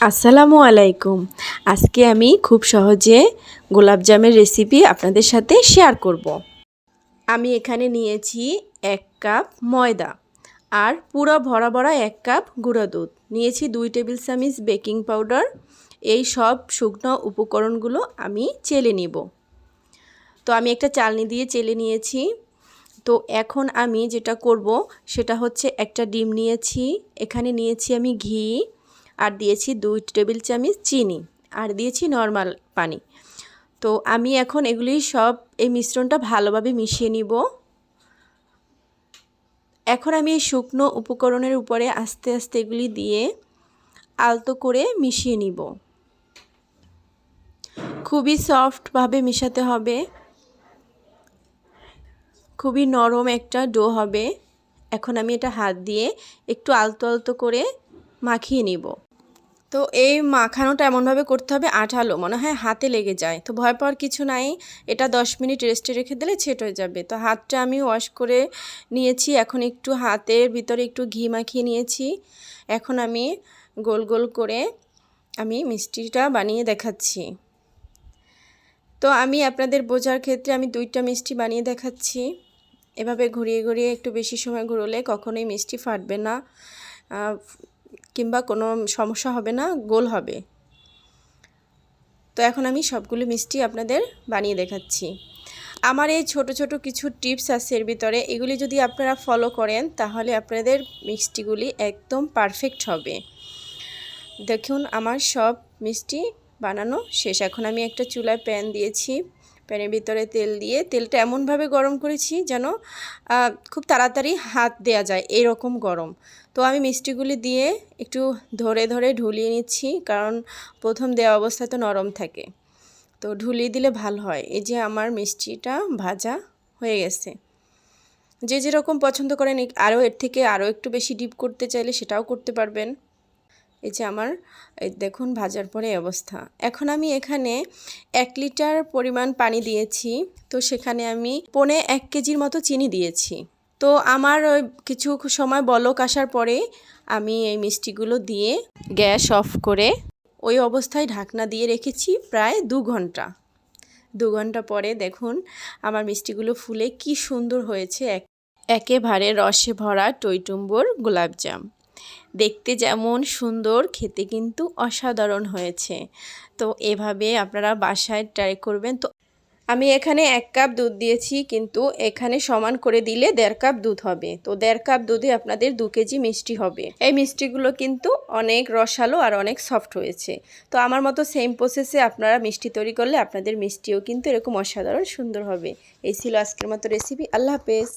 আসসালামু আলাইকুম। আজকে আমি খুব সহজে গোলাপজামের রেসিপি আপনাদের সাথে শেয়ার করব। আমি এখানে নিয়েছি 1 কাপ ময়দা আর পুরো ভরা ভরা 1 কাপ গুঁড়া দুধ নিয়েছি, 2 টেবিল চামচ বেকিং পাউডার। এই সব শুকনো উপকরণগুলো আমি চেলে নিব। তো আমি একটা চালনি দিয়ে চেলে নিয়েছি। তো এখন আমি যেটা করব সেটা হচ্ছে একটা ডিম নিয়েছি, এখানে নিয়েছি আমি ঘি, আর দিয়েছি 2 টেবিল চামচ চিনি, আর দিয়েছি নর্মাল পানি। তো আমি এখন এগুলি সব এই মিশ্রণটা ভালোভাবে মিশিয়ে নিব। এখন আমি এই শুকনো উপকরণের উপরে আস্তে আস্তে এগুলি দিয়ে আলতো করে মিশিয়ে নিব। খুবই সফটভাবে মিশাতে হবে, খুবই নরম একটা ডো হবে। এখন আমি এটা হাত দিয়ে একটু আলতো আলতো করে মাখিয়ে নিব। তো এই মাখানোটা এমনভাবে করতে হবে আঠালো, মনে হয় হাতে লেগে যায়। তো ভয় পাওয়ার কিছু নাই, এটা 10 মিনিট রেস্টে রেখে দিলে সেট হয়ে যাবে। তো হাতটা আমি ওয়াশ করে নিয়েছি, এখন একটু হাতের ভিতরে একটু ঘি মাখিয়ে নিয়েছি। এখন আমি গোল গোল করে আমি মিষ্টিটা বানিয়ে দেখাচ্ছি। তো আমি আপনাদের বোঝার ক্ষেত্রে আমি 2টা মিষ্টি বানিয়ে দেখাচ্ছি। এভাবে ঘুরিয়ে ঘুরিয়ে একটু বেশি সময় ঘুরলে কখনোই মিষ্টি ফাটবে না, কিংবা কোনো সমস্যা হবে না, গোল হবে। তো এখন আমি সবগুলো মিষ্টি আপনাদের বানিয়ে দেখাচ্ছি। আমার এই ছোট ছোট কিছু টিপস আছে এর ভিতরে, এগুলি যদি আপনারা ফলো করেন তাহলে আপনাদের মিষ্টিগুলি একদম পারফেক্ট হবে। দেখুন আমার সব মিষ্টি বানানো শেষ। এখন আমি একটা চুলায় প্যান দিয়েছি, প্যানের ভিতরে তেল দিয়ে তেলটা এমনভাবে গরম করেছি যেন খুব তাড়াতাড়ি হাত দেয়া যায় এরকম গরম। তো আমি মিষ্টিগুলি দিয়ে একটু ধরে ধরে ঢুলিয়ে নিচ্ছি, কারণ প্রথম দেওয়া অবস্থায় তো নরম থাকে, তো ঢুলিয়ে দিলে ভালো হয়। এই যে আমার মিষ্টিটা ভাজা হয়ে গেছে। যে যেরকম পছন্দ করেন, আরও এর থেকে আরও একটু বেশি ডিপ করতে চাইলে সেটাও করতে পারবেন। এই যে আমার এই দেখুন ভাজার পরে অবস্থা। এখন আমি এখানে 1 লিটার পরিমাণ পানি দিয়েছি। তো সেখানে আমি 1.25 কেজির মতো চিনি দিয়েছি। তো আমার ওই কিছু সময় বলক আসার পরে আমি এই মিষ্টিগুলো দিয়ে গ্যাস অফ করে ওই অবস্থায় ঢাকনা দিয়ে রেখেছি প্রায় 2 ঘন্টা। 2 ঘন্টা পরে দেখুন আমার মিষ্টিগুলো ফুলে কি সুন্দর হয়েছে, একেবারে রসে ভরা টইটুম্বর গোলাপজাম। দেখতে যেমন সুন্দর, খেতে কিন্তু অসাধারণ হয়েছে। তো এভাবে আপনারা বাসায় ট্রাই করবেন। তো আমি এখানে 1 কাপ দুধ দিয়েছি, কিন্তু এখানে সমান করে দিলে 1.5 কাপ দুধ হবে। তো 1.5 কাপ দুধে আপনাদের 2 কেজি মিষ্টি হবে। এই মিষ্টিগুলো কিন্তু অনেক রসালো আর অনেক সফট হয়েছে। তো আমার মতো সেম প্রসেসে আপনারা মিষ্টি তৈরি করলে আপনাদের মিষ্টিও কিন্তু এরকম অসাধারণ সুন্দর হবে। এই ছিল আজকের মতো রেসিপি। আল্লাহ হাফেজ।